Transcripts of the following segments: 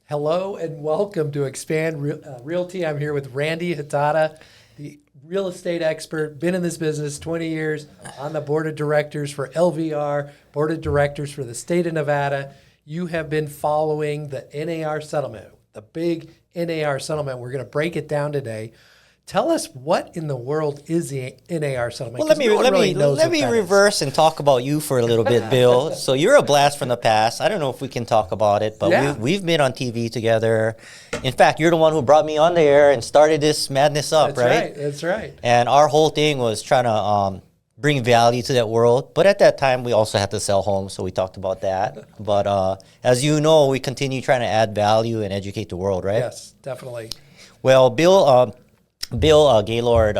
Hello and welcome to Xpand Realty. I'm here with Randy Hatata, the real estate expert, been in this business 20 years, on the board of directors for LVR, board of directors for the state of Nevada. You have been following the NAR settlement, the big NAR settlement. We're going to break it down today. Tell us what in the world is the NAR settlement? Well, let me reverse and talk about you for a little bit, Bill. So you're a blast from the past. I don't know if we can talk about it, but we've been on TV together. In fact, you're the one who brought me on the air and started this madness up, right? That's right. And our whole thing was trying to bring value to that world. But at that time, we also had to sell homes, so we talked about that. But as you know, we continue trying to add value and educate the world, right? Yes, definitely. Well, Bill Gaylord,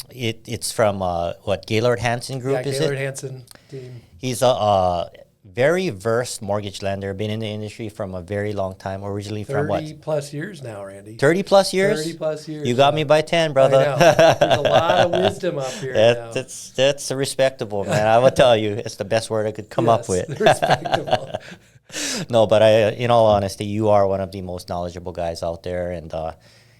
it's from what, Gaylord Hansen Group, is it? Gaylord Hansen team. He's a very versed mortgage lender, been in the industry from a very long time, originally from what? 30 plus years now, Randy. 30 plus years? 30 plus years. You got me by 10, brother. I know. There's a lot of wisdom up here now. That's respectable, man. I will tell you, it's the best word I could come up with. Respectable. No, but in all honesty, you are one of the most knowledgeable guys out there, and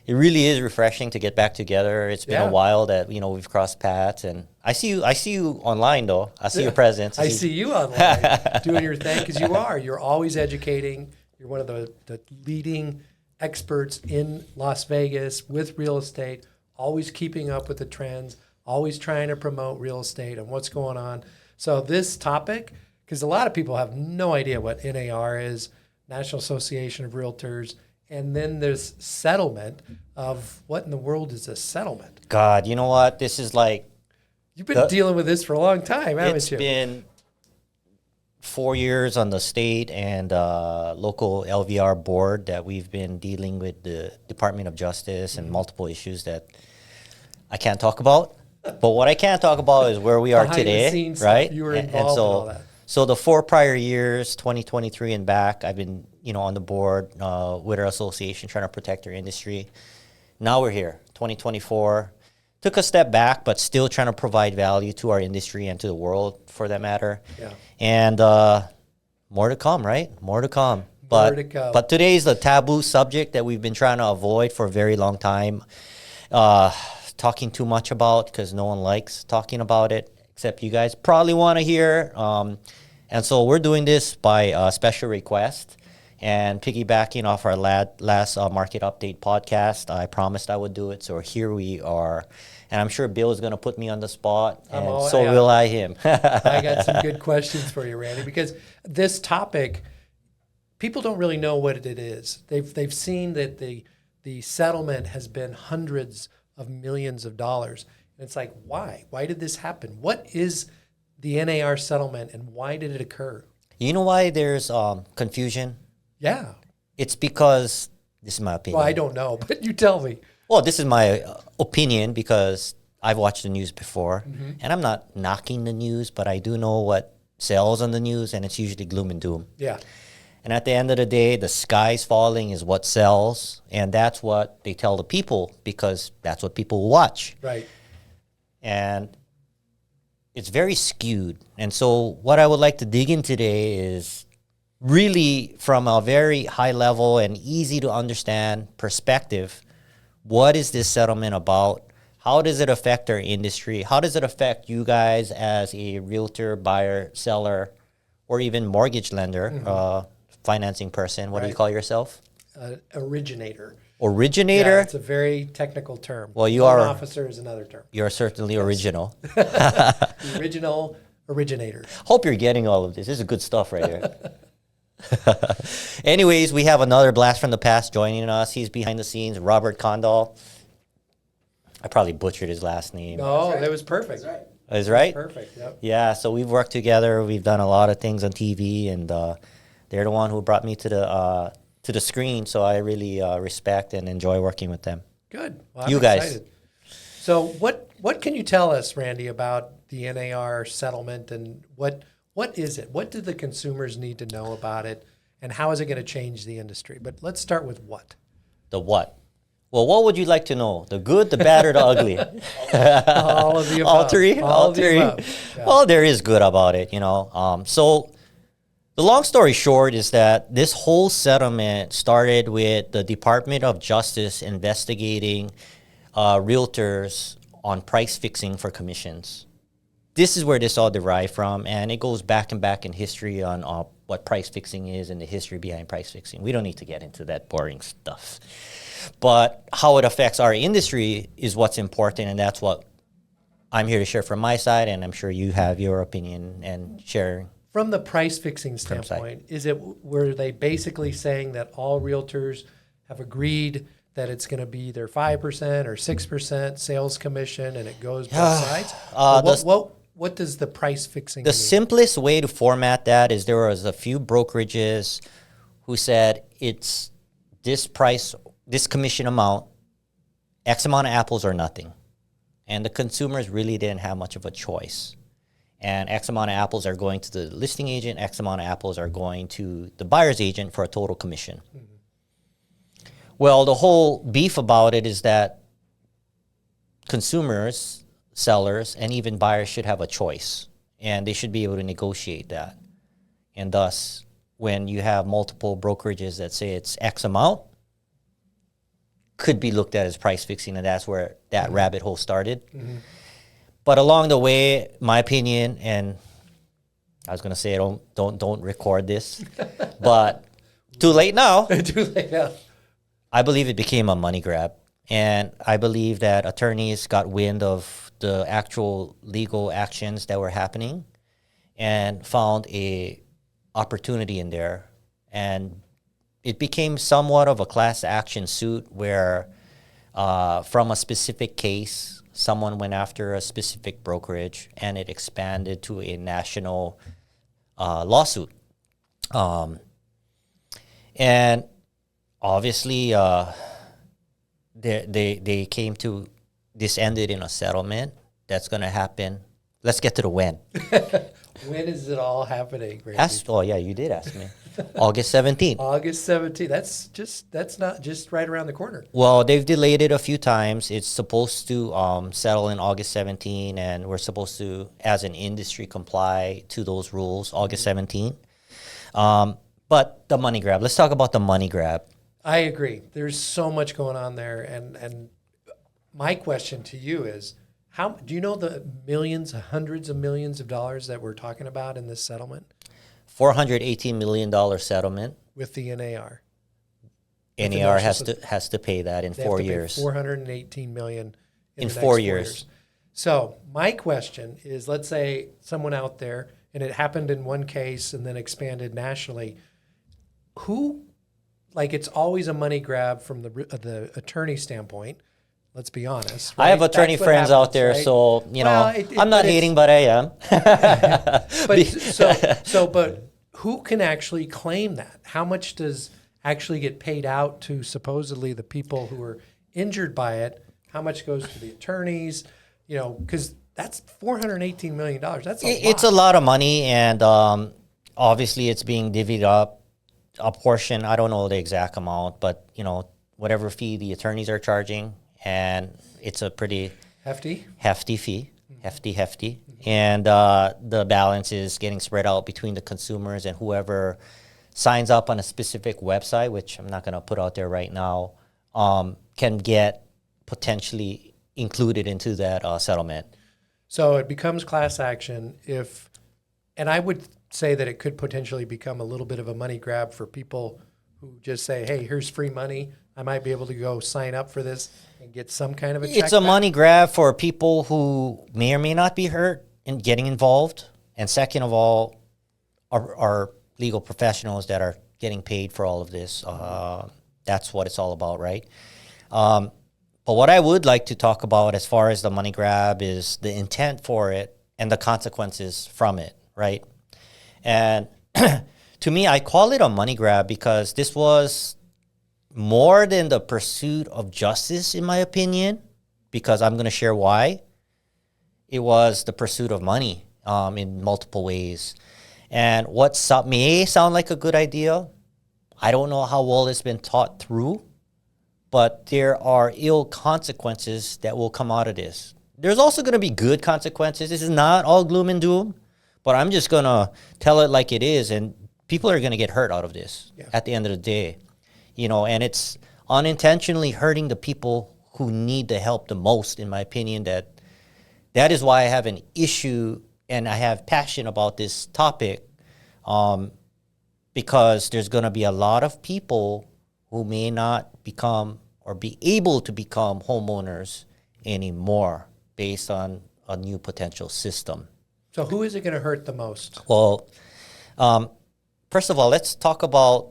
it really is refreshing to get back together. It's been a while that we've crossed paths, and I see you online though. I see your presence. I see you online doing your thing because you're always educating. You're one of the leading experts in Las Vegas with real estate, always keeping up with the trends, always trying to promote real estate and what's going on. So this topic, because a lot of people have no idea what NAR is, National Association of Realtors. And then there's settlement of what in the world is a settlement? God, you know what? This is like... You've been dealing with this for a long time, haven't you? It's been 4 years on the state and local LVR board that we've been dealing with the Department of Justice and multiple issues that I can't talk about. But what I can talk about is where we are today, right? You were involved in all that. So the 4 prior years, 2023 and back, I've been, on the board with our association trying to protect our industry. Now we're here, 2024. Took a step back, but still trying to provide value to our industry and to the world, for that matter. Yeah. And more to come, right? More to come. But today is the taboo subject that we've been trying to avoid for a very long time. Talking too much about, because no one likes talking about it, except you guys probably want to hear. And so we're doing this by special request and piggybacking off our last market update podcast. I promised I would do it, so here we are. And I'm sure Bill is going to put me on the spot, and will I him. I got some good questions for you, Randy, because this topic, people don't really know what it is. They've seen that the settlement has been hundreds of millions of dollars. And it's like, why? Why did this happen? What is the NAR settlement, and why did it occur? You know why there's confusion? Yeah. It's because, this is my opinion. Well, I don't know, but you tell me. Well, this is my opinion because I've watched the news before, and I'm not knocking the news, but I do know what sells on the news, and it's usually gloom and doom. Yeah. And at the end of the day, the sky's falling is what sells, and that's what they tell the people because that's what people watch. Right. And it's very skewed. And so what I would like to dig in today is really from a very high level and easy to understand perspective. What is this settlement about? How does it affect our industry? How does it affect you guys as a realtor, buyer, seller, or even mortgage lender, financing person? What do you call yourself? Originator. Originator? Yeah, it's a very technical term. Well, Loan officer is another term. You're certainly original. The original originator. Hope you're getting all of this. This is good stuff right here. Anyways, we have another blast from the past joining us. He's behind the scenes, Robert Condal. I probably butchered his last name. No, that was perfect. That's right. Is right? Perfect, yep. Yeah, so we've worked together. We've done a lot of things on TV, and they're the one who brought me to the screen, so I really respect and enjoy working with them. Good. Well, I'm you excited. Guys. So what can you tell us, Randy, about the NAR settlement, and what is it? What do the consumers need to know about it, and how is it going to change the industry? But let's start with what. The what? Well, what would you like to know? The good, the bad, or the ugly? All of the above. All three? All three. Yeah. Well, there is good about it, So The long story short is that this whole settlement started with the Department of Justice investigating realtors on price fixing for commissions. This is where this all derived from, and it goes back and back in history on what price fixing is and the history behind price fixing. We don't need to get into that boring stuff. But how it affects our industry is what's important, and that's what I'm here to share from my side, and I'm sure you have your opinion and share. From the price fixing standpoint, is it were they basically saying that all realtors have agreed that it's going to be either 5% or 6% sales commission, and it goes both sides? What does the price fixing mean? Simplest way to format that is there was a few brokerages who said it's this price, this commission amount, X amount of apples or nothing. And the consumers really didn't have much of a choice. And X amount of apples are going to the listing agent, X amount of apples are going to the buyer's agent for a total commission. Mm-hmm. Well, the whole beef about it is that consumers, sellers, and even buyers should have a choice, and they should be able to negotiate that. And thus, when you have multiple brokerages that say it's X amount, could be looked at as price fixing, and that's where that mm-hmm. rabbit hole started. Mm-hmm. But along the way, my opinion, and I was going to say don't record this, but too late now. Too late now. I believe it became a money grab, and I believe that attorneys got wind of the actual legal actions that were happening and found a opportunity in there, and it became somewhat of a class action suit where from a specific case, someone went after a specific brokerage, and it expanded to a national lawsuit. And obviously, they came to, this ended in a settlement that's going to happen. Let's get to the when. When is it all happening? Oh, yeah, you did ask me. August 17th. August 17th. That's not just right around the corner. Well, they've delayed it a few times. It's supposed to settle in August 17th, and we're supposed to, as an industry, comply to those rules August 17th. But the money grab. Let's talk about the money grab. I agree. There's so much going on there, and my question to you is, how do you know the millions, hundreds of millions of dollars that we're talking about in this settlement? $418 million settlement with the NAR. NAR has to pay that in 4 years. $418 million in the 4 years. So my question is, let's say someone out there, and it happened in one case and then expanded nationally. Who, like, it's always a money grab from the attorney standpoint. Let's be honest. Right? I have attorney friends out there, right? So, I'm not hating, but I am. But who can actually claim that? How much does actually get paid out to supposedly the people who are injured by it? How much goes to the attorneys? Because that's $418 million. That's a lot. It's a lot of money, and obviously it's being divvied up. A portion, I don't know the exact amount, but, whatever fee the attorneys are charging, and it's a pretty hefty fee, hefty. Mm-hmm. And the balance is getting spread out between the consumers and whoever signs up on a specific website, which I'm not going to put out there right now, can get potentially included into that settlement. So it becomes class action and I would say that it could potentially become a little bit of a money grab for people who just say, hey, here's free money. I might be able to go sign up for this and get some kind of a check. It's a money grab for people who may or may not be hurt in getting involved. And second of all, are legal professionals that are getting paid for all of this. That's what it's all about, right? But what I would like to talk about as far as the money grab is the intent for it and the consequences from it, right? And to me, I call it a money grab because this was more than the pursuit of justice, in my opinion, because I'm going to share why. It was the pursuit of money in multiple ways. And what may sound like a good idea, I don't know how well it's been thought through, but there are ill consequences that will come out of this. There's also going to be good consequences. This is not all gloom and doom, but I'm just going to tell it like it is. And people are going to get hurt out of this Yeah. at the end of the day, and it's unintentionally hurting the people who need the help the most, in my opinion. That is why I have an issue and I have passion about this topic, because there's going to be a lot of people who may not become or be able to become homeowners anymore based on a new potential system. So who is it going to hurt the most? Well, first of all, let's talk about,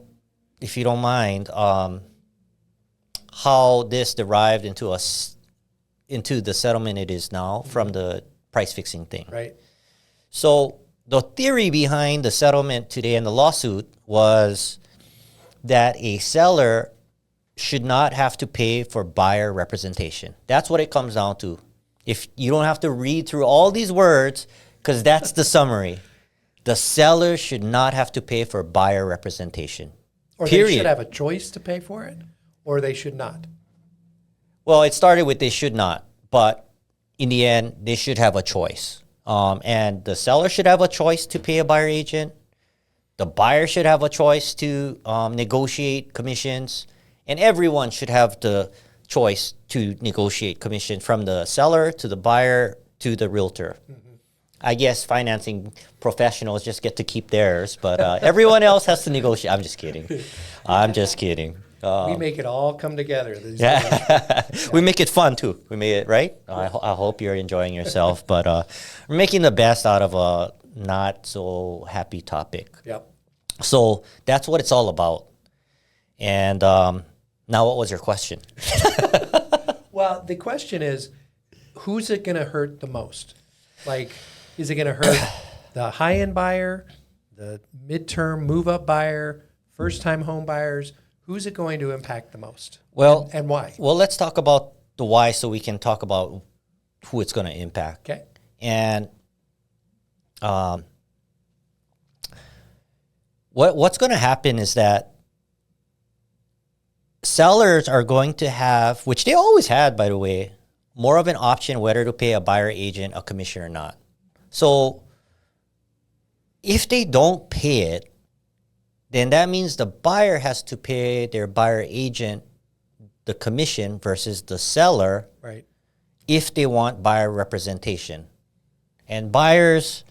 if you don't mind, how this derived into the settlement it is now from the price fixing thing. Right. So the theory behind the settlement today in the lawsuit was that a seller should not have to pay for buyer representation. That's what it comes down to. If you don't have to read through all these words, because that's the summary. The seller should not have to pay for buyer representation. Or period. They should have a choice to pay for it, or they should not. Well, it started with they should not, but in the end, they should have a choice. And the seller should have a choice to pay a buyer agent. The buyer should have a choice to negotiate commissions. And everyone should have the choice to negotiate commission, from the seller to the buyer to the realtor. Mm-hmm. I guess financing professionals just get to keep theirs, but everyone else has to negotiate. I'm just kidding. I'm just kidding. We make it all come together. Yeah. We make it fun too. We made it, right? I hope you're enjoying yourself, but we're making the best out of a not so happy topic. Yep. So that's what it's all about. And now, what was your question? Well, the question is, who's it going to hurt the most? Like, is it going to hurt the high-end buyer, the midterm move-up buyer, first-time home buyers? Who's it going to impact the most? Well, and why? Well, let's talk about the why so we can talk about who it's going to impact. Okay. And what's going to happen is that sellers are going to have, which they always had, by the way, more of an option whether to pay a buyer agent a commission or not. So if they don't pay it, then that means the buyer has to pay their buyer agent the commission versus the seller, right, if they want buyer representation. And buyers,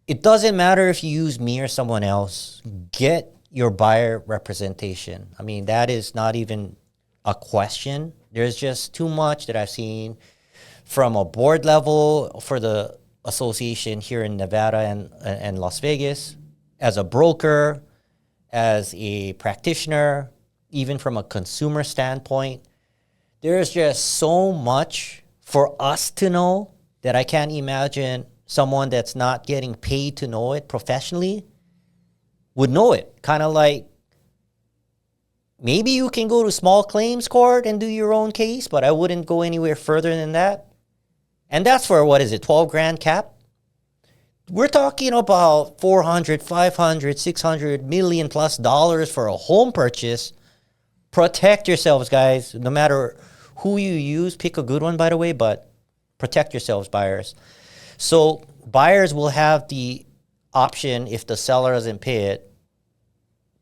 it doesn't matter if you use me or someone else, get your buyer representation. I mean, that is not even a question. There's just too much that I've seen from a board level for the association here in Nevada and Las Vegas, as a broker, as a practitioner, even from a consumer standpoint. There's just so much for us to know that I can't imagine someone that's not getting paid to know it professionally would know it. Kind of like, maybe you can go to small claims court and do your own case, but I wouldn't go anywhere further than that. And that's for, what is it, 12 grand cap? We're talking about 400, 500, 600 million plus dollars for a home purchase. Protect yourselves, guys. No matter who you use, pick a good one, by the way, but protect yourselves, buyers. So buyers will have the option, if the seller doesn't pay it,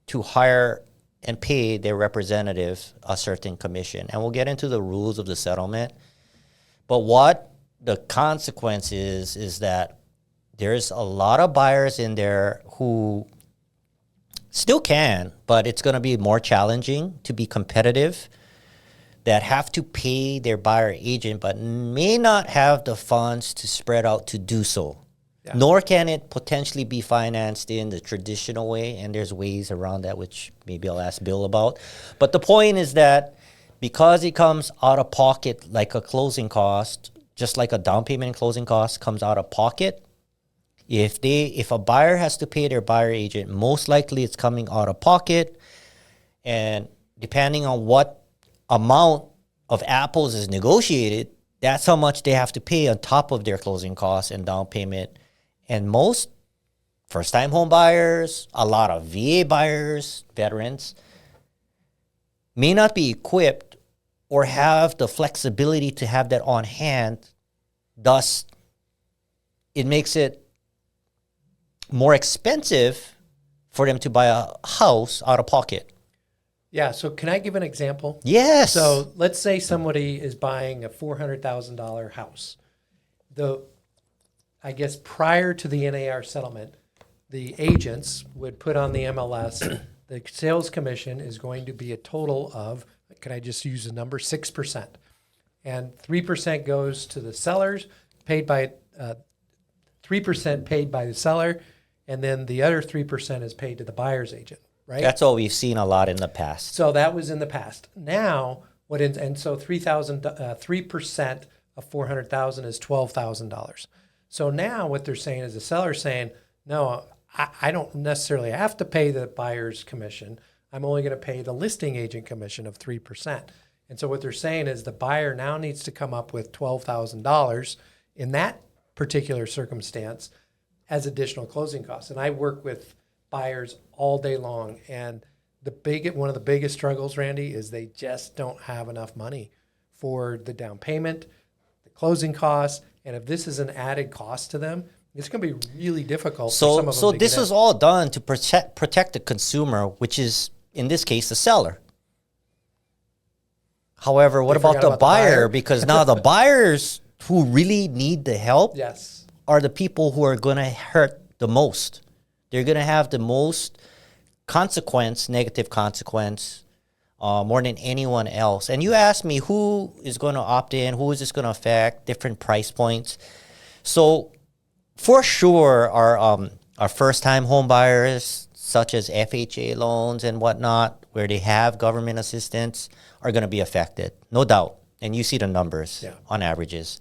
to hire and pay their representative a certain commission. And we'll get into the rules of the settlement. But what the consequence is that there's a lot of buyers in there who still can, but it's going to be more challenging to be competitive, that have to pay their buyer agent but may not have the funds to spread out to do so. Yeah. Nor can it potentially be financed in the traditional way, and there's ways around that, which maybe I'll ask Bill about. But the point is that because it comes out of pocket like a closing cost, just like a down payment and closing cost comes out of pocket, if a buyer has to pay their buyer agent, most likely it's coming out of pocket, and depending on what amount of apples is negotiated, that's how much they have to pay on top of their closing costs and down payment. And most first-time home buyers, a lot of VA buyers, veterans, may not be equipped or have the flexibility to have that on hand. Thus, it makes it more expensive for them to buy a house out of pocket. Yeah. So can I give an example? Yes. So let's say somebody is buying a $400,000 house. I guess prior to the NAR settlement, the agents would put on the MLS, the sales commission is going to be a total of, can I just use the number, 6%. And 3% goes to the sellers, 3% paid by the seller, and then the other 3% is paid to the buyer's agent, right? That's what we've seen a lot in the past. So that was in the past. Now, so 3% of 400,000 is $12,000. So now what they're saying is the seller's saying, no, I don't necessarily have to pay the buyer's commission. I'm only going to pay the listing agent commission of 3%. And so what they're saying is the buyer now needs to come up with $12,000 in that particular circumstance as additional closing costs. And I work with buyers all day long. And one of the biggest struggles, Randy, is they just don't have enough money for the down payment, the closing costs. And if this is an added cost to them, it's going to be really difficult for some of them. So this is all done to protect the consumer, which is, in this case, the seller. However, what about the buyer? Because now the buyers who really need the help are the people who are going to hurt the most. They're going to have the most negative consequence, more than anyone else. And you asked me who is going to opt in, who is this going to affect, different price points. So for sure, our first-time home buyers, such as FHA loans and whatnot, where they have government assistance, are going to be affected, no doubt. And you see the numbers on averages.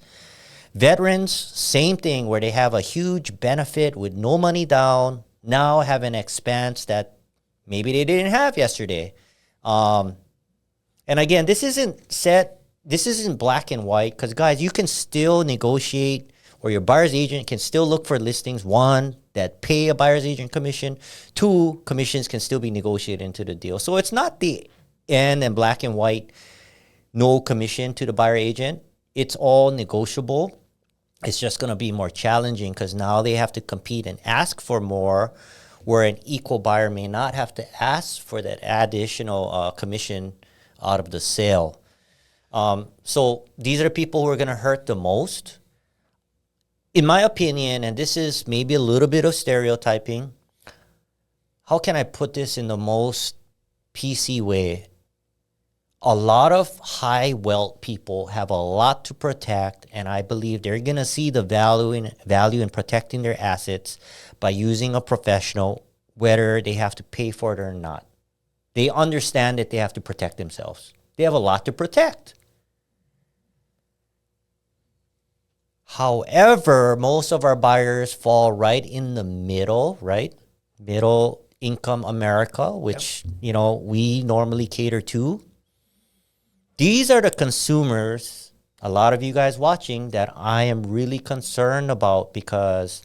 Veterans, same thing, where they have a huge benefit with no money down, now have an expense that maybe they didn't have yesterday. And again, this isn't black and white, because guys, you can still negotiate, or your buyer's agent can still look for listings, one, that pay a buyer's agent commission, two, commissions can still be negotiated into the deal. So it's not the end and black and white, no commission to the buyer agent. It's all negotiable. It's just going to be more challenging because now they have to compete and ask for more, where an equal buyer may not have to ask for that additional commission out of the sale. So these are the people who are going to hurt the most. In my opinion, and this is maybe a little bit of stereotyping, how can I put this in the most PC way? A lot of high wealth people have a lot to protect, and I believe they're going to see the value in protecting their assets by using a professional, whether they have to pay for it or not. They understand that they have to protect themselves. They have a lot to protect. However, most of our buyers fall right in the middle, right? Middle income America, which, we normally cater to. These are the consumers, a lot of you guys watching, that I am really concerned about, because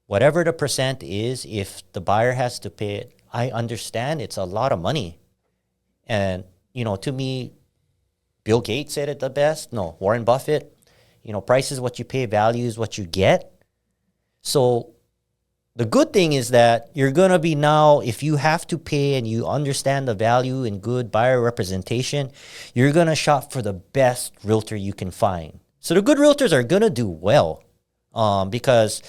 whatever the percent is, if the buyer has to pay it, I understand it's a lot of money. And, to me, Bill Gates said it the best. No, Warren Buffett, price is what you pay, value is what you get. So the good thing is that you're going to be now, if you have to pay and you understand the value in good buyer representation, you're going to shop for the best realtor you can find. So the good realtors are going to do well, because,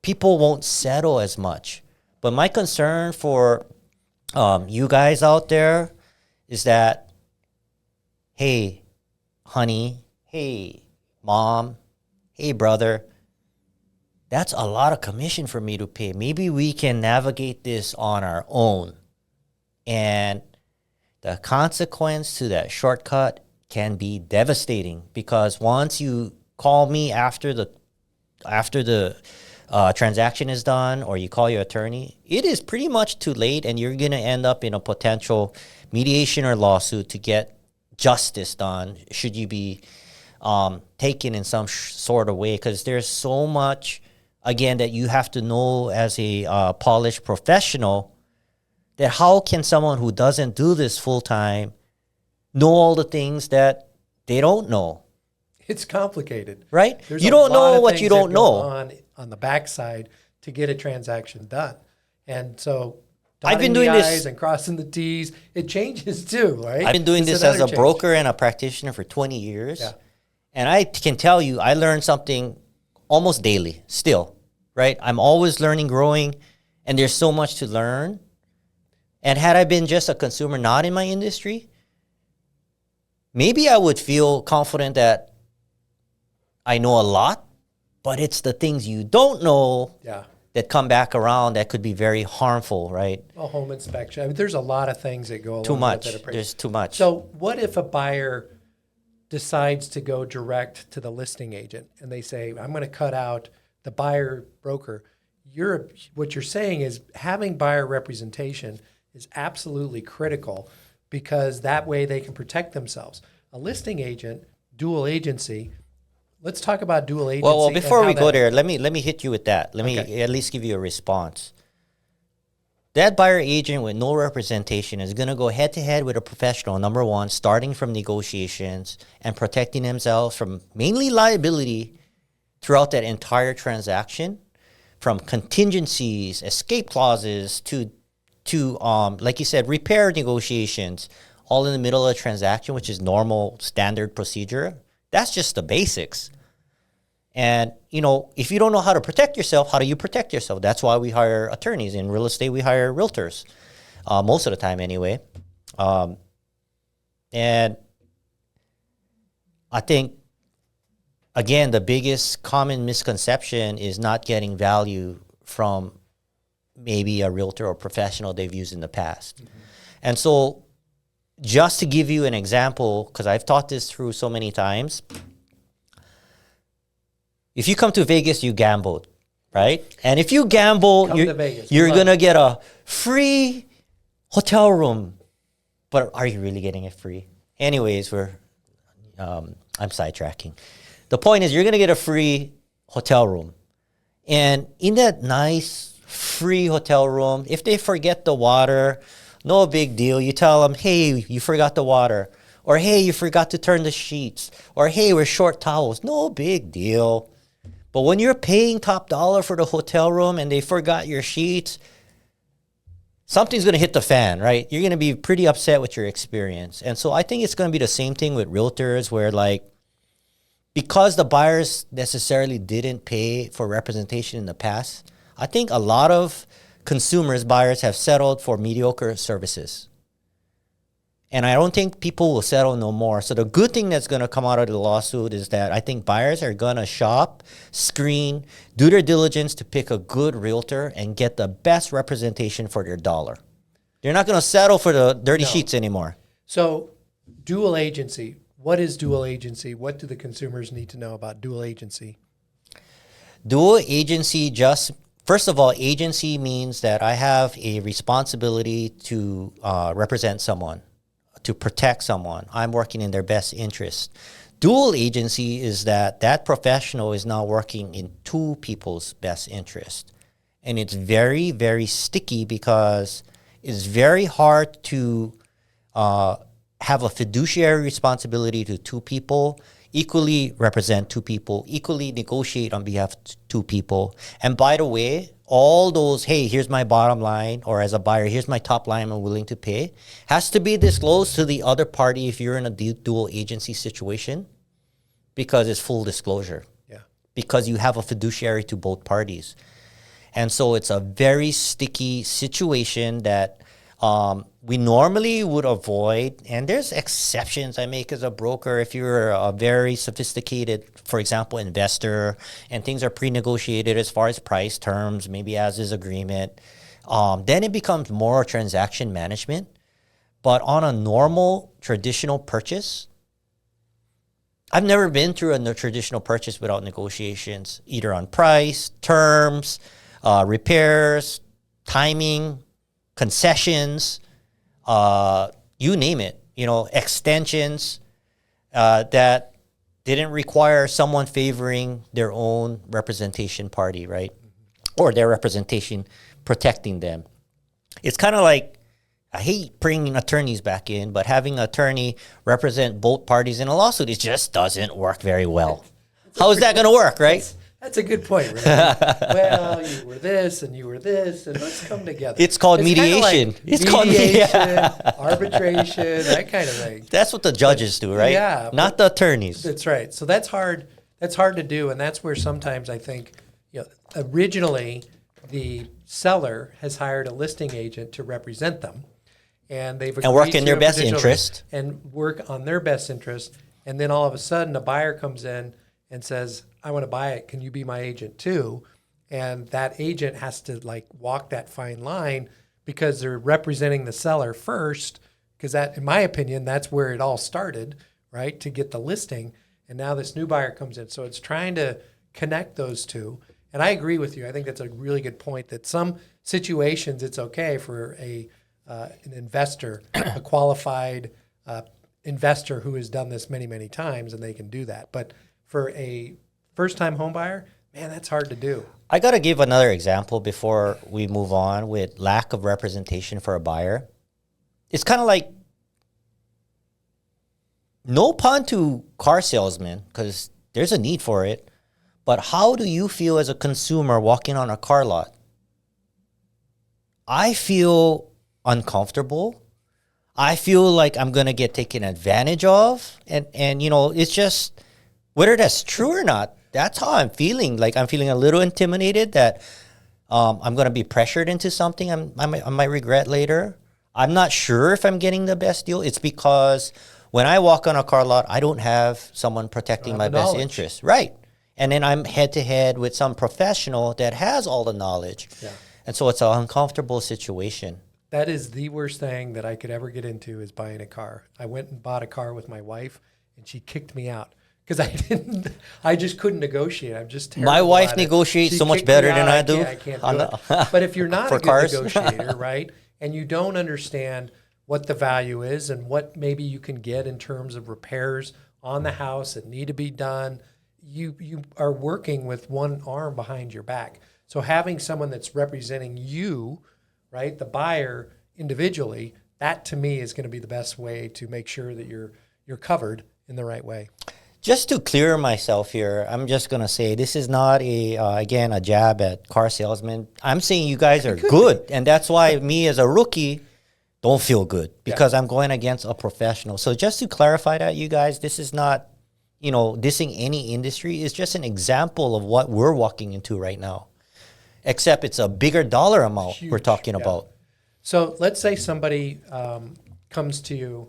people won't settle as much. But my concern for you guys out there is that, hey, honey, hey, mom, hey, brother, that's a lot of commission for me to pay. Maybe we can navigate this on our own. And the consequence to that shortcut can be devastating, because once you call me after the transaction is done, or you call your attorney, it is pretty much too late, and you're going to end up in a potential mediation or lawsuit to get justice done, should you be taken in some sort of way, because there's so much, again, that you have to know as a polished professional, that how can someone who doesn't do this full time know all the things that they don't know? It's complicated. Right? There's you don't know what you don't know. On the backside to get a transaction done. And so I've been dotting doing the this I's and crossing the T's, it changes too, right? I've been doing It's this as a another change. broker and a practitioner for 20 years. Yeah. And I can tell you, I learn something almost daily still, right? I'm always learning, growing, and there's so much to learn. And had I been just a consumer not in my industry, maybe I would feel confident that I know a lot, but it's the things you don't know that come back around that could be very harmful, right? A home inspection. I mean, there's a lot of things that go along Too much. with it. There's too much. So what if a buyer decides to go direct to the listing agent and they say, I'm going to cut out the buyer broker? What you're saying is having buyer representation is absolutely critical because that way they can protect themselves. A listing agent, dual agency. Let's talk about dual agency. Well, before we go there, let me hit you with that. Let me at least give you a response. That buyer agent with no representation is going to go head to head with a professional, number one, starting from negotiations and protecting themselves from mainly liability throughout that entire transaction, from contingencies, escape clauses to like you said, repair negotiations, all in the middle of a transaction, which is normal standard procedure. That's just the basics. And, if you don't know how to protect yourself, how do you protect yourself? That's why we hire attorneys. In real estate, we hire realtors, most of the time anyway. And I think, again, the biggest common misconception is not getting value from maybe a realtor or professional they've used in the past. Mm-hmm. And so just to give you an example, because I've taught this through so many times, if you come to Vegas, you gambled, right? And if you gamble, you're going to get a free hotel room. But are you really getting it free? Anyways, I'm sidetracking. The point is you're going to get a free hotel room. And in that nice free hotel room, if they forget the water, no big deal. You tell them, hey, you forgot the water. Or, hey, you forgot to turn the sheets. Or, hey, we're short towels. No big deal. But when you're paying top dollar for the hotel room and they forgot your sheets, something's going to hit the fan, right? You're going to be pretty upset with your experience. And so I think it's going to be the same thing with realtors where, because the buyers necessarily didn't pay for representation in the past, I think a lot of buyers have settled for mediocre services. And I don't think people will settle no more. So the good thing that's going to come out of the lawsuit is that I think buyers are going to shop, screen, do their diligence to pick a good realtor and get the best representation for their dollar. They're not going to settle for the dirty sheets anymore. So dual agency, what is dual agency? What do the consumers need to know about dual agency? Dual agency first of all, agency means that I have a responsibility to represent someone, to protect someone. I'm working in their best interest. Dual agency is that professional is now working in two people's best interest. And it's very, very sticky because it's very hard to have a fiduciary responsibility to two people, equally represent two people, equally negotiate on behalf of two people. And by the way, all those, hey, here's my bottom line, or as a buyer, here's my top line I'm willing to pay, has to be disclosed to the other party if you're in a dual agency situation, because it's full disclosure. Yeah. Because you have a fiduciary to both parties. And so it's a very sticky situation that we normally would avoid, and there's exceptions I make as a broker. If you're a very sophisticated, for example, investor, and things are pre-negotiated as far as price terms, maybe as is agreement, then it becomes more transaction management. But on a normal, traditional purchase, I've never been through a traditional purchase without negotiations, either on price, terms, repairs, timing, concessions, you name it, extensions that didn't require someone favoring their own representation party, right? Mm-hmm. Or their representation protecting them. It's kind of like, I hate bringing attorneys back in, but having an attorney represent both parties in a lawsuit, it just doesn't work very well. How is that going to work, right? That's a good point. Renee. Well, you were this and you were this, and let's come together. It's called mediation. It's called mediation, arbitration, that kind of thing. That's what the judges do, right? Yeah. Not the attorneys. That's right. So that's hard. That's hard to do, and that's where sometimes I think, originally the seller has hired a listing agent to represent them, and they've agreed work in to their a best potential interest. and work on their best interest. And then all of a sudden, a buyer comes in and says, I want to buy it. Can you be my agent too? And that agent has to walk that fine line because they're representing the seller first, because that, in my opinion, that's where it all started, right? To get the listing. And now this new buyer comes in. So it's trying to connect those two. And I agree with you. I think that's a really good point, that some situations it's okay for an investor, a qualified investor who has done this many, many times, and they can do that. But for a first-time home buyer, man, that's hard to do. I got to give another example before we move on with lack of representation for a buyer. It's kind of like, no pun to car salesmen, because there's a need for it, but how do you feel as a consumer walking on a car lot? I feel uncomfortable. I feel like I'm going to get taken advantage of. And it's just, whether that's true or not, that's how I'm feeling. Like, I'm feeling a little intimidated that I'm going to be pressured into something I might regret later. I'm not sure if I'm getting the best deal. It's because when I walk on a car lot, I don't have someone protecting my best interest. Right. And then I'm head to head with some professional that has all the knowledge. Yeah. And so it's an uncomfortable situation. That is the worst thing that I could ever get into, is buying a car. I went and bought a car with my wife, and she kicked me out because I just couldn't negotiate. I'm just terrible. My wife negotiates so much better than I do. I can't do it. But if you're not a good negotiator, right, and you don't understand what the value is and what maybe you can get in terms of repairs on the house that need to be done, you are working with one arm behind your back. So having someone that's representing you, right, the buyer individually, that to me is going to be the best way to make sure that you're covered in the right way. Just to clear myself here, I'm just going to say this is not a jab at car salesmen. I'm saying you guys are good, and that's why me as a rookie don't feel good, because I'm going against a professional. So just to clarify that, you guys, this is not, dissing any industry. It's just an example of what we're walking into right now. Except it's a bigger dollar amount we're talking about. So let's say somebody comes to you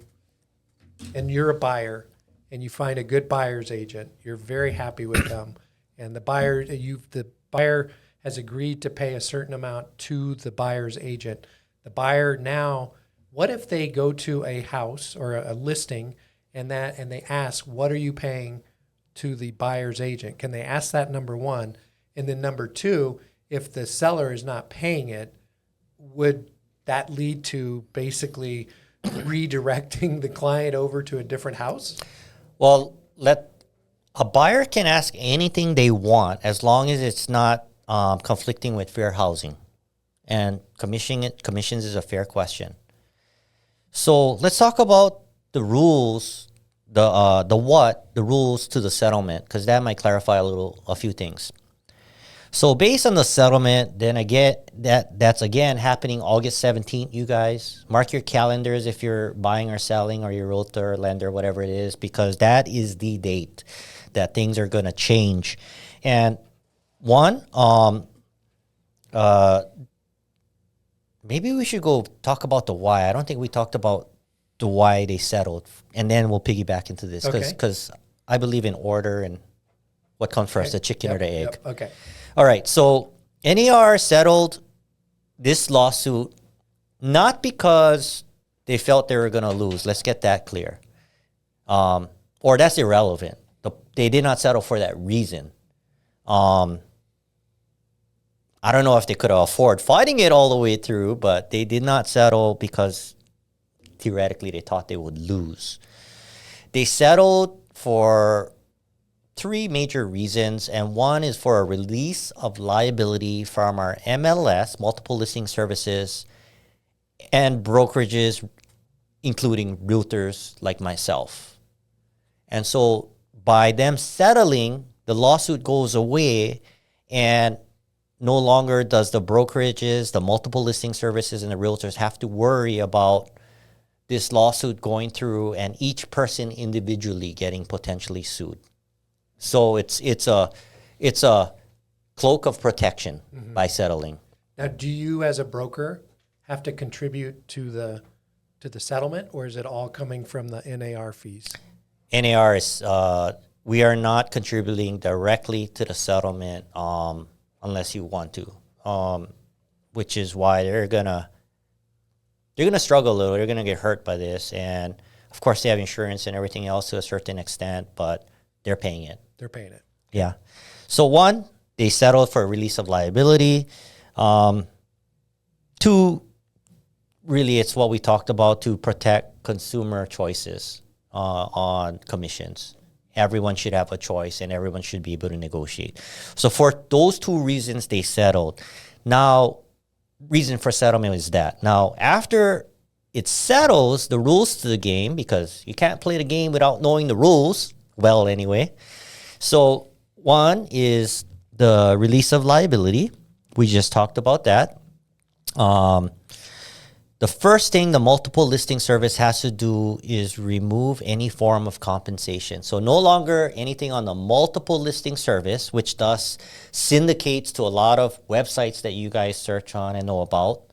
and you're a buyer and you find a good buyer's agent. You're very happy with them. And the buyer has agreed to pay a certain amount to the buyer's agent. The buyer now, what if they go to a house or a listing and they ask, what are you paying to the buyer's agent? Can they ask that, number one? And then number two, if the seller is not paying it, would that lead to basically redirecting the client over to a different house? Well, a buyer can ask anything they want as long as it's not conflicting with fair housing. And commissions is a fair question. So let's talk about the rules, the rules to the settlement, because that might clarify a few things. So based on the settlement, then again, that's again happening August 17th, you guys. Mark your calendars if you're buying or selling, or your realtor, lender, whatever it is, because that is the date that things are going to change. And one, maybe we should go talk about the why. I don't think we talked about the why they settled, and then we'll piggyback into this, because I believe in order and what comes first, the chicken or the egg. Okay. All right, so NAR settled this lawsuit not because they felt they were going to lose. Let's get that clear. Or that's irrelevant. They did not settle for that reason. I don't know if they could afford fighting it all the way through, but they did not settle because theoretically they thought they would lose. They settled for three major reasons, and one is for a release of liability from our MLS, multiple listing services, and brokerages, including realtors like myself. And so by them settling the lawsuit goes away, and no longer does the brokerages, the multiple listing services, and the realtors have to worry about this lawsuit going through and each person individually getting potentially sued. So it's a cloak of protection by settling. Now, do you as a broker have to contribute to the settlement, or is it all coming from the NAR fees? NAR is we are not contributing directly to the settlement unless you want to, which is why they're gonna struggle a little. They're gonna get hurt by this, and of course they have insurance and everything else to a certain extent, but they're paying it. They're paying it. Yeah. So one, they settled for a release of liability. Two, really, it's what we talked about to protect consumer choices on commissions. Everyone should have a choice, and everyone should be able to negotiate. So for those two reasons, they settled. Now, reason for settlement is that. Now, after it settles, the rules to the game, because you can't play the game without knowing the rules, well, anyway. So one is the release of liability. We just talked about that. The first thing the multiple listing service has to do is remove any form of compensation. So no longer anything on the multiple listing service, which thus syndicates to a lot of websites that you guys search on and know about.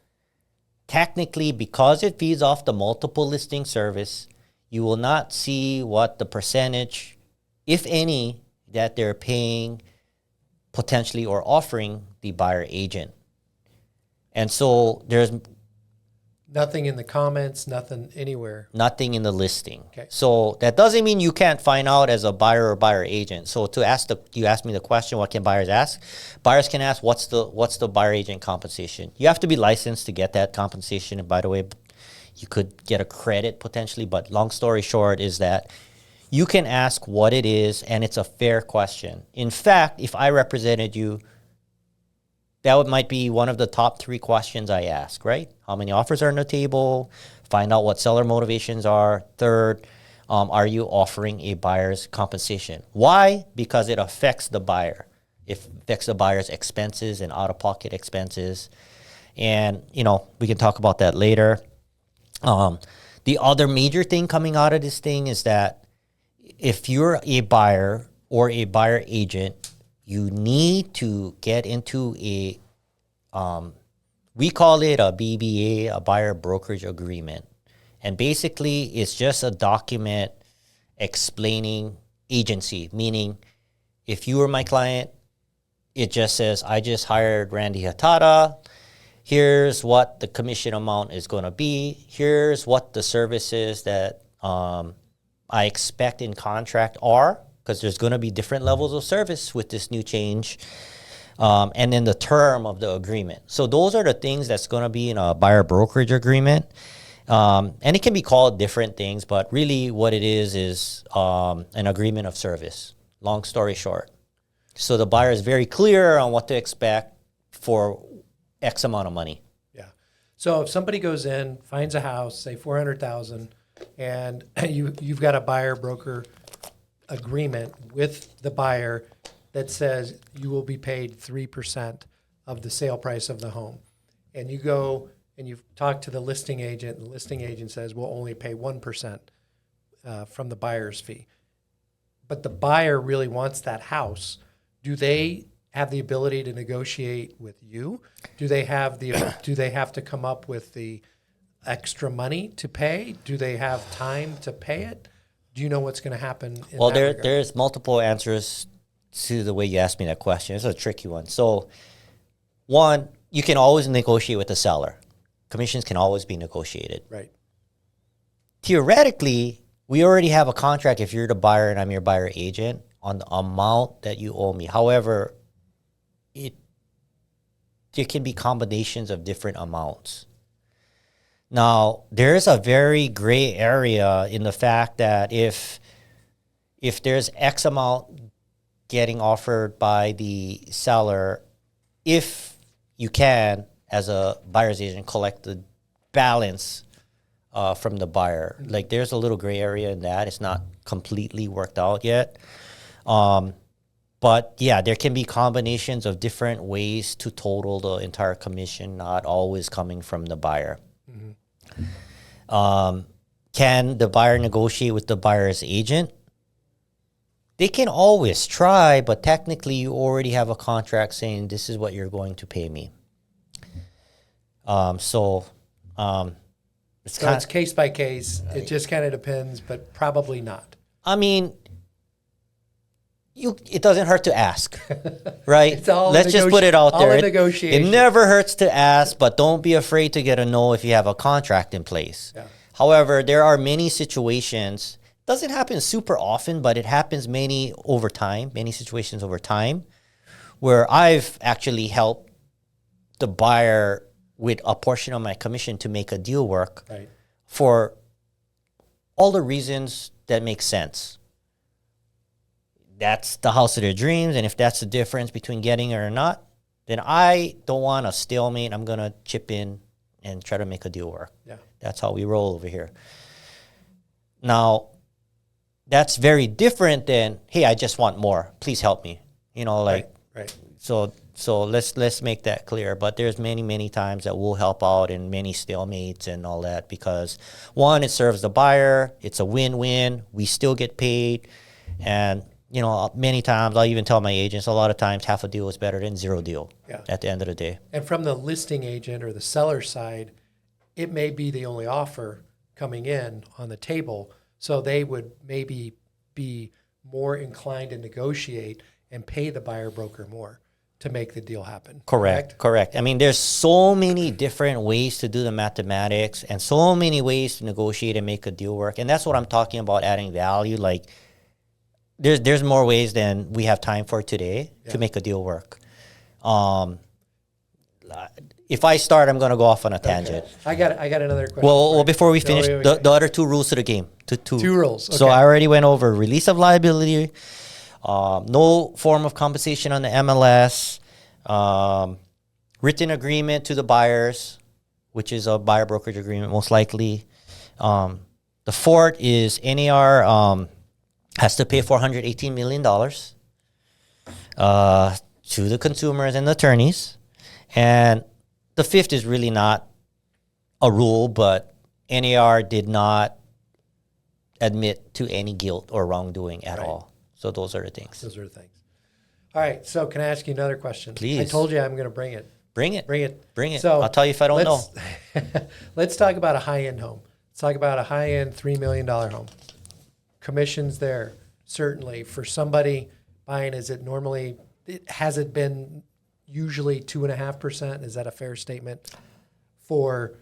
Technically, because it feeds off the multiple listing service, you will not see what the percentage, if any, that they're paying potentially or offering the buyer agent. And so there's nothing in the comments, nothing anywhere. Nothing in the listing. Okay. So that doesn't mean you can't find out as a buyer or buyer agent. So you asked me the question, what can buyers ask? Buyers can ask, what's the buyer agent compensation? You have to be licensed to get that compensation. And by the way, you could get a credit potentially, but long story short is that you can ask what it is, and it's a fair question. In fact, if I represented you, that might be one of the top 3 questions I ask, right? How many offers are on the table? Find out what seller motivations are. Third, are you offering a buyer's compensation? Why? Because it affects the buyer. It affects the buyer's expenses and out-of-pocket expenses. And, we can talk about that later. The other major thing coming out of this thing is that if you're a buyer or a buyer agent, you need to get into we call it a BBA, a buyer brokerage agreement. And basically, it's just a document explaining agency, meaning if you were my client, it just says, I just hired Randy Hatada. Here's what the commission amount is going to be. Here's what the services that I expect in contract are, because there's going to be different levels of service with this new change, and then the term of the agreement. So those are the things that's going to be in a buyer brokerage agreement, and it can be called different things, but really what it is an agreement of service, long story short. So the buyer is very clear on what to expect for X amount of money. Yeah. So if somebody goes in, finds a house, say $400,000, and you've got a buyer broker agreement with the buyer that says you will be paid 3% of the sale price of the home. And you go and you've talked to the listing agent, and the listing agent says we'll only pay 1% from the buyer's fee. But the buyer really wants that house. Do they have the ability to negotiate with you? Do they have to come up with the extra money to pay? Do they have time to pay it? Do you know what's going to happen? Well, there's multiple answers to the way you asked me that question. It's a tricky one. So, one, you can always negotiate with the seller. Commissions can always be negotiated. Right. Theoretically, we already have a contract if you're the buyer and I'm your buyer agent on the amount that you owe me. However, there can be combinations of different amounts. Now, there's a very gray area in the fact that if there's X amount getting offered by the seller, if you can, as a buyer's agent, collect the balance from the buyer. Like, there's a little gray area in that. It's not completely worked out yet. But yeah, there can be combinations of different ways to total the entire commission, not always coming from the buyer. Can the buyer negotiate with the buyer's agent? They can always try, but technically you already have a contract saying this is what you're going to pay me. So it's case by case. It just kind of depends, but probably not. I mean, it doesn't hurt to ask, right? Let's just put it out there. It never hurts to ask, but don't be afraid to get a no if you have a contract in place. Yeah. However, there are many situations. Doesn't happen super often, but it happens many situations over time, where I've actually helped the buyer with a portion of my commission to make a deal work for all the reasons that make sense. That's the house of their dreams, and if that's the difference between getting it or not, then I don't want a stalemate. I'm going to chip in and try to make a deal work. Yeah. That's how we roll over here. Now, that's very different than, hey, I just want more. Please help me. Right. So let's make that clear. But there's many times that we'll help out in many stalemates and all that because, one, it serves the buyer. It's a win-win. We still get paid. And, many times I'll even tell my agents, a lot of times half a deal is better than zero deal at the end of the day. And from the listing agent or the seller side, it may be the only offer coming in on the table. So they would maybe be more inclined to negotiate and pay the buyer broker more to make the deal happen. Correct. I mean, there's so many different ways to do the mathematics and so many ways to negotiate and make a deal work. And that's what I'm talking about, adding value. Like, there's more ways than we have time for today to make a deal work. If I start, I'm going to go off on a tangent. I got another question. Well, before we finish, the other two rules to the game. Two rules. Okay. So I already went over release of liability, no form of compensation on the MLS, written agreement to the buyers, which is a buyer brokerage agreement most likely. The fourth is NAR has to pay $418 million to the consumers and the attorneys. And the fifth is really not a rule, but NAR did not admit to any guilt or wrongdoing at all. So those are the things. All right. So can I ask you another question? Please. I told you I'm going to bring it. Bring it. So I'll tell you if I don't know. Let's talk about a high-end home. Let's talk about a high-end $3 million home. Commissions there, certainly. For somebody buying, has it been usually 2.5%? Is that a fair statement for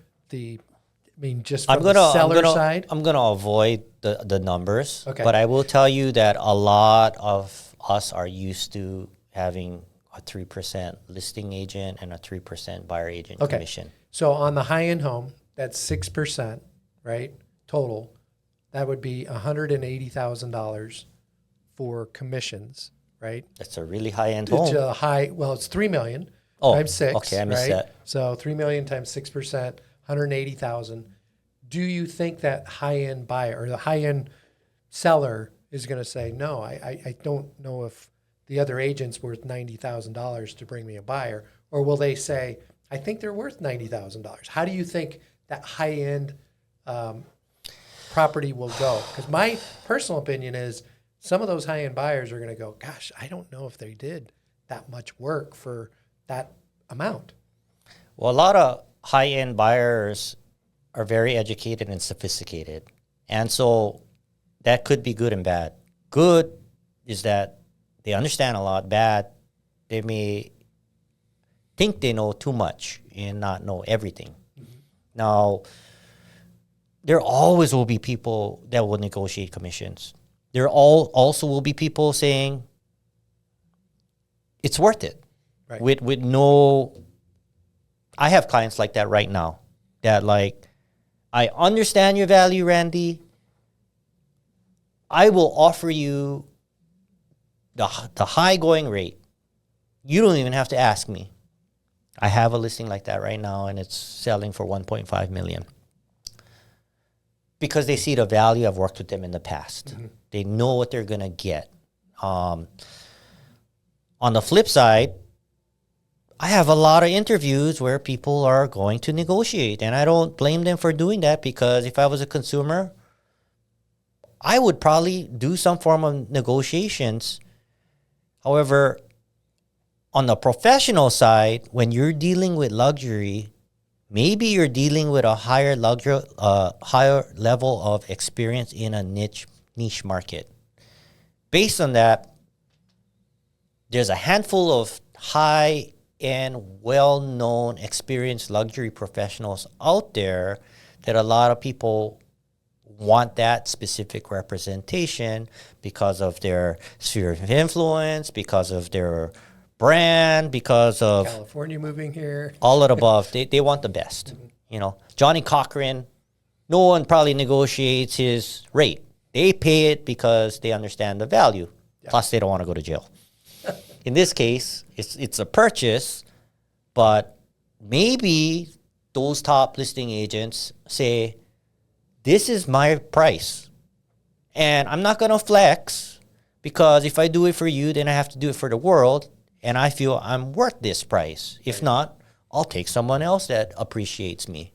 just from the seller side? I'm going to avoid the numbers, okay. But I will tell you that a lot of us are used to having a 3% listing agent and a 3% buyer agent commission. So on the high-end home, that's 6%, right, total. That would be $180,000 for commissions, right? That's a really high-end home. It's $3 million times 6. Okay, I missed that. So $3 million times 6%, $180,000. Do you think that high-end buyer or the high-end seller is going to say, no, I don't know if the other agent's worth $90,000 to bring me a buyer, or will they say, I think they're worth $90,000? How do you think that high-end property will go? Because my personal opinion is some of those high-end buyers are going to go, gosh, I don't know if they did that much work for that amount. Well, a lot of high-end buyers are very educated and sophisticated. And so that could be good and bad. Good is that they understand a lot. Bad, they may think they know too much and not know everything. Mm-hmm. Now, there always will be people that will negotiate commissions. There also will be people saying it's worth it. Right. With no, I have clients like that right now that I understand your value, Randy. I will offer you the high going rate. You don't even have to ask me. I have a listing like that right now, and it's selling for $1.5 million. Because they see the value. I've worked with them in the past. Mm-hmm. They know what they're going to get. On the flip side, I have a lot of interviews where people are going to negotiate, and I don't blame them for doing that, because if I was a consumer, I would probably do some form of negotiations. However, on the professional side, when you're dealing with luxury, maybe you're dealing with a higher level of experience in a niche market. Based on that, there's a handful of high and well-known, experienced luxury professionals out there that a lot of people want that specific representation because of their sphere of influence, because of their brand, because of California moving here. all of the above. They want the best. You know, Johnny Cochran, no one probably negotiates his rate. They pay it because they understand the value. Yeah. Plus, they don't want to go to jail. In this case, it's a purchase, but maybe those top listing agents say, this is my price, and I'm not going to flex, because if I do it for you, then I have to do it for the world, and I feel I'm worth this price. If not, I'll take someone else that appreciates me.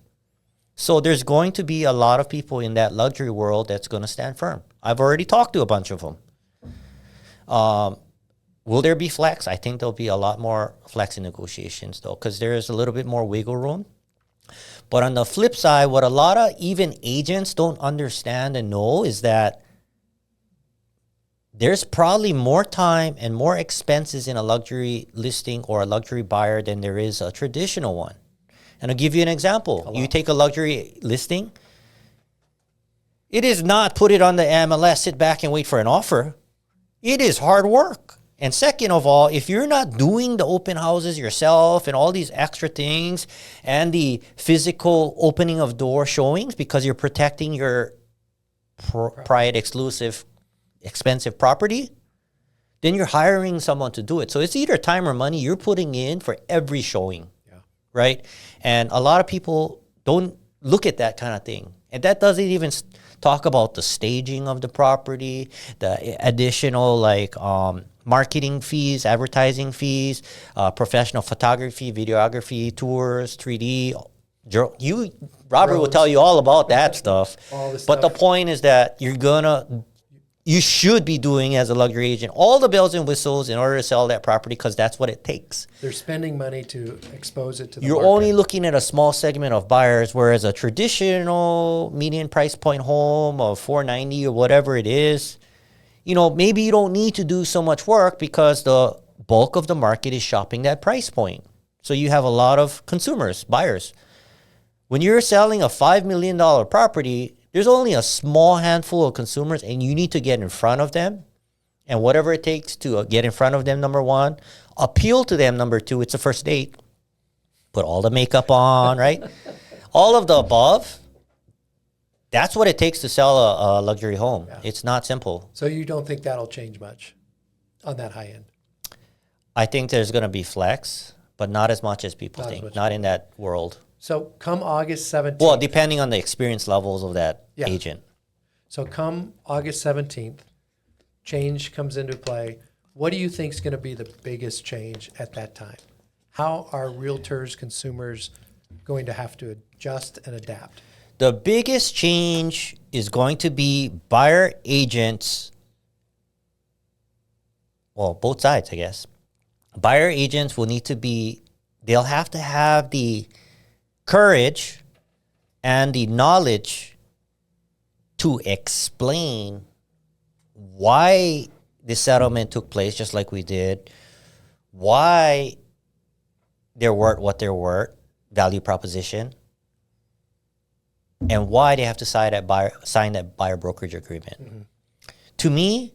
So there's going to be a lot of people in that luxury world that's going to stand firm. I've already talked to a bunch of them. Will there be flex? I think there'll be a lot more flex in negotiations, though, because there's a little bit more wiggle room. But on the flip side, what a lot of even agents don't understand and know is that there's probably more time and more expenses in a luxury listing or a luxury buyer than there is a traditional one. And I'll give you an example. You take a luxury listing. It is not put it on the MLS, sit back and wait for an offer. It is hard work. And second of all, if you're not doing the open houses yourself and all these extra things and the physical opening of door showings because you're protecting your private, exclusive, expensive property, then you're hiring someone to do it. So it's either time or money you're putting in for every showing, right? And a lot of people don't look at that kind of thing. And that doesn't even talk about the staging of the property, the additional marketing fees, advertising fees, professional photography, videography, tours, 3D. Robert will tell you all about that stuff. But the point is that you should be doing, as a luxury agent, all the bells and whistles in order to sell that property, because that's what it takes. They're spending money to expose it to the You're market. Only looking at a small segment of buyers, whereas a traditional median price point home of $490 or whatever it is, maybe you don't need to do so much work because the bulk of the market is shopping that price point. So you have a lot of consumers, buyers. When you're selling a $5 million property, there's only a small handful of consumers, and you need to get in front of them. And whatever it takes to get in front of them, number one, appeal to them, number two, it's a first date. Put all the makeup on, right? All of the above. That's what it takes to sell a luxury home. Yeah. It's not simple. So you don't think that'll change much on that high end? I think there's going to be flex, but not as much as people think. Not in that world. So come August 17th. Well, depending on the experience levels of that agent. So come August 17th, change comes into play. What do you think is going to be the biggest change at that time? How are realtors, consumers going to have to adjust and adapt? The biggest change is going to be buyer agents. Well, both sides, I guess. Buyer agents will need to they'll have to have the courage and the knowledge to explain why the settlement took place, just like we did, why they're worth what they're worth, value proposition, and why they have to sign that buyer brokerage agreement. Mm-hmm. To me,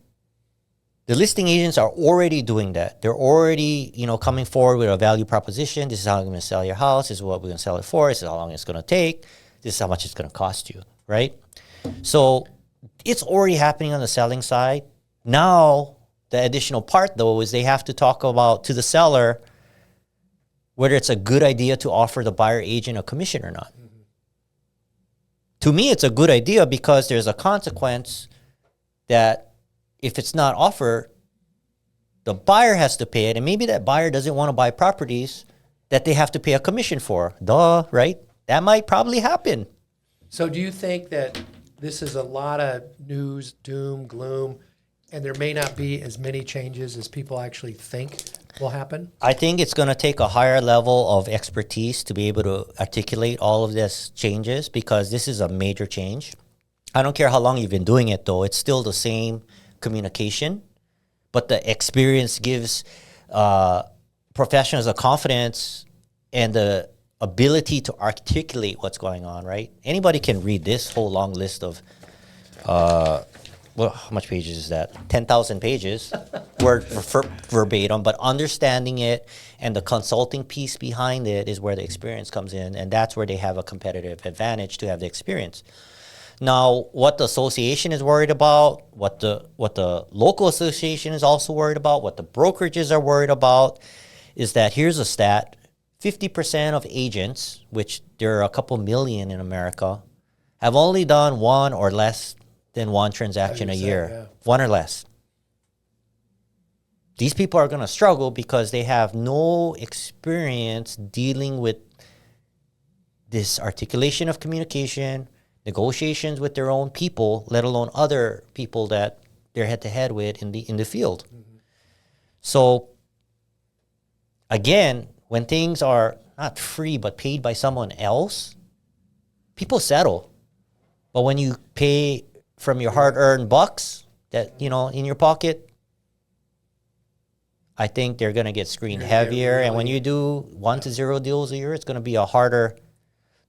the listing agents are already doing that. They're already, coming forward with a value proposition. This is how I'm going to sell your house. This is what we're going to sell it for. This is how long it's going to take. This is how much it's going to cost you, right? So it's already happening on the selling side. Now, the additional part, though, is they have to talk about to the seller whether it's a good idea to offer the buyer agent a commission or not. Mm-hmm. To me, it's a good idea because there's a consequence that if it's not offered, the buyer has to pay it, and maybe that buyer doesn't want to buy properties that they have to pay a commission for. Duh, right? That might probably happen. So do you think that this is a lot of news, doom, gloom, and there may not be as many changes as people actually think will happen? I think it's going to take a higher level of expertise to be able to articulate all of this changes, because this is a major change. I don't care how long you've been doing it, though. It's still the same communication, but the experience gives professionals a confidence and the ability to articulate what's going on, right? Anybody can read this whole long list of, well, how much pages is that? 10,000 pages, word for verbatim, but understanding it and the consulting piece behind it is where the experience comes in, and that's where they have a competitive advantage to have the experience. Now, what the association is worried about, what the local association is also worried about, what the brokerages are worried about, is that here's a stat: 50% of agents, which there are a couple million in America, have only done one or less than one transaction a year. Yeah. One or less. These people are going to struggle because they have no experience dealing with this articulation of communication, negotiations with their own people, let alone other people that they're head to head with in the field. Mm-hmm. So again, when things are not free but paid by someone else, people settle. But when you pay from your hard-earned bucks that, in your pocket, I think they're going to get screened heavier. And when you do 1 to 0 deals a year, it's going to be a harder,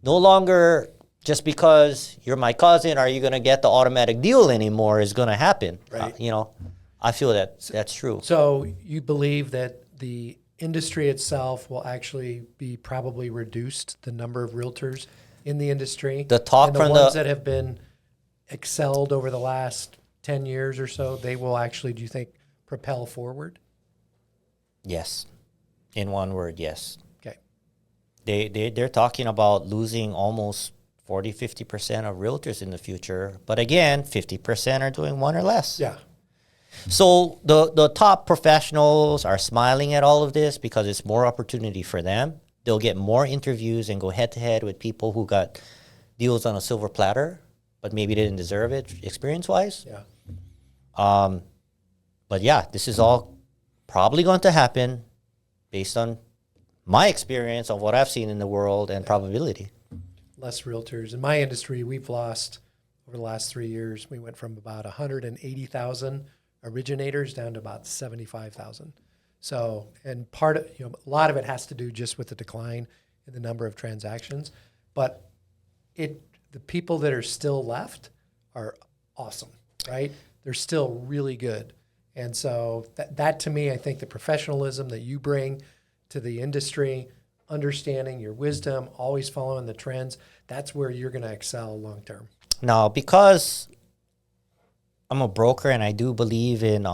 no longer just because you're my cousin are you going to get the automatic deal anymore is going to happen. Right. I feel that's true. So you believe that the industry itself will actually be probably reduced, the number of realtors in the industry? The talk and from the ones that have been excelled over the last 10 years or so, they will actually, do you think, propel forward? Yes. In one word, yes. Okay. They're talking about losing almost 40-50% of realtors in the future. But again, 50% are doing one or less. Yeah. So the top professionals are smiling at all of this because it's more opportunity for them. They'll get more interviews and go head-to-head with people who got deals on a silver platter, but maybe didn't deserve it experience-wise. Yeah. But yeah, this is all probably going to happen based on my experience of what I've seen in the world and probability. Less realtors. In my industry, we've lost, over the last 3 years, we went from about 180,000 originators down to about 75,000. So, and part of, a lot of it has to do just with the decline in the number of transactions, but the people that are still left are awesome, right? They're still really good. And so that to me, I think the professionalism that you bring to the industry, understanding your wisdom, always following the trends, that's where you're going to excel long term. Now, because I'm a broker and I do believe in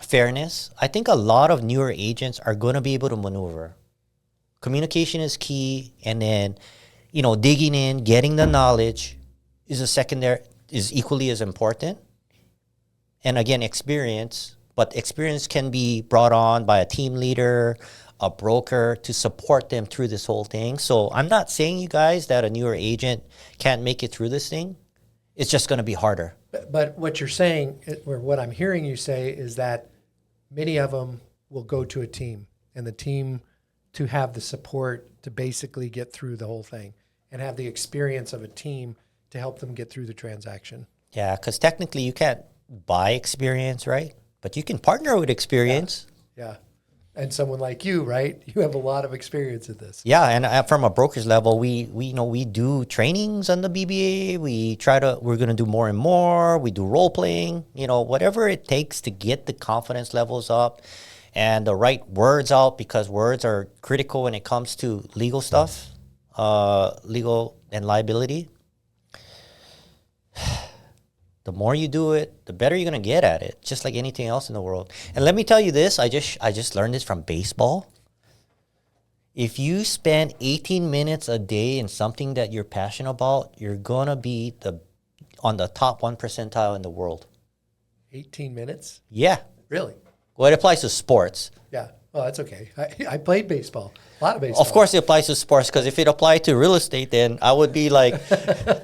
fairness, I think a lot of newer agents are going to be able to maneuver. Communication is key, and then, digging in, getting the knowledge is equally as important. And again, experience, but experience can be brought on by a team leader, a broker to support them through this whole thing. So I'm not saying, you guys, that a newer agent can't make it through this thing. It's just going to be harder. But what you're saying, or what I'm hearing you say, is that many of them will go to a team, and the team to have the support to basically get through the whole thing and have the experience of a team to help them get through the transaction. Yeah, because technically you can't buy experience, right? But you can partner with experience. Yeah. And someone like you, right? You have a lot of experience at this. Yeah, and from a broker's level, we do trainings on the BBA. We're going to do more and more. We do role playing, whatever it takes to get the confidence levels up and the right words out, because words are critical when it comes to legal stuff, legal and liability. The more you do it, the better you're going to get at it, just like anything else in the world. And let me tell you this, I just learned this from baseball. If you spend 18 minutes a day in something that you're passionate about, you're going to be on the top 1 percentile in the world. 18 minutes? Yeah. Really? Well, it applies to sports. Yeah. Well, that's okay. I played baseball. A lot of baseball. Of course, it applies to sports because if it applied to real estate, then I would be like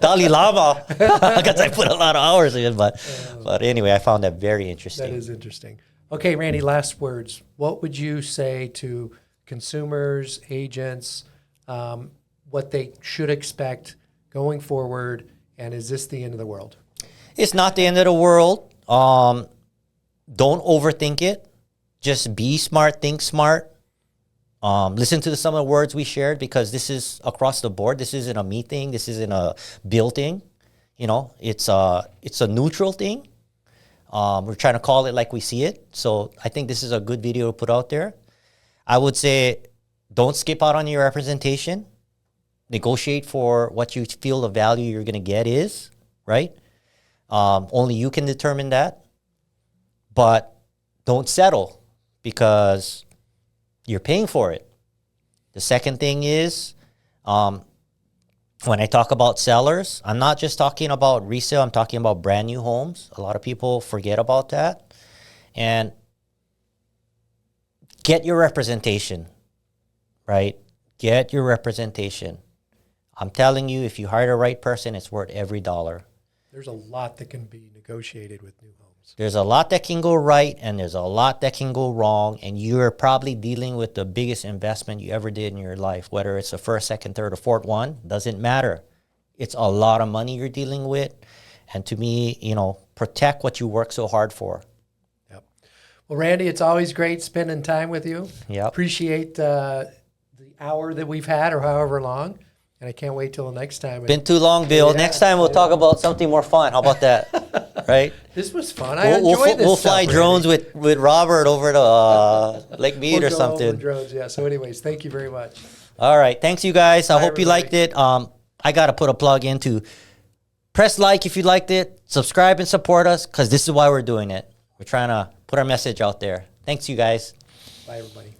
Dalai Lama because I put a lot of hours in. But anyway, I found that very interesting. That is interesting. Okay, Randy, last words. What would you say to consumers, agents, what they should expect going forward? And is this the end of the world? It's not the end of the world. Don't overthink it. Just be smart, think smart. Listen to some of the words we shared because this is across the board. This isn't a me thing. This isn't a Bill thing. You know, it's a neutral thing. We're trying to call it like we see it. So I think this is a good video to put out there. I would say don't skip out on your representation. Negotiate for what you feel the value you're going to get is, right? Only you can determine that. But don't settle because you're paying for it. The second thing is, when I talk about sellers, I'm not just talking about resale, I'm talking about brand new homes. A lot of people forget about that. And get your representation, right? Get your representation. I'm telling you, if you hire the right person, it's worth every dollar. There's a lot that can be negotiated with new homes. There's a lot that can go right, and there's a lot that can go wrong, and you're probably dealing with the biggest investment you ever did in your life, whether it's the first, second, third, or fourth one, doesn't matter. It's a lot of money you're dealing with, and to me, you know, protect what you work so hard for. Yep. Well, Randy, it's always great spending time with you. Yep. Appreciate the hour that we've had or however long. And I can't wait till the next time. Been too long, Bill. Yeah, next time we'll talk about something more fun. How about that? Right? This was fun. I enjoyed this. We'll fly stuff, drones with Robert over to Lake Mead we'll or something. Over drones, yeah. So anyways, thank you very much. All right. Thanks, you guys. I Bye, hope you liked it. I got to put a plug in to press like if you liked it. Subscribe and support us because this is why we're doing it. We're trying to put our message out there. Thanks, you guys. Bye, everybody.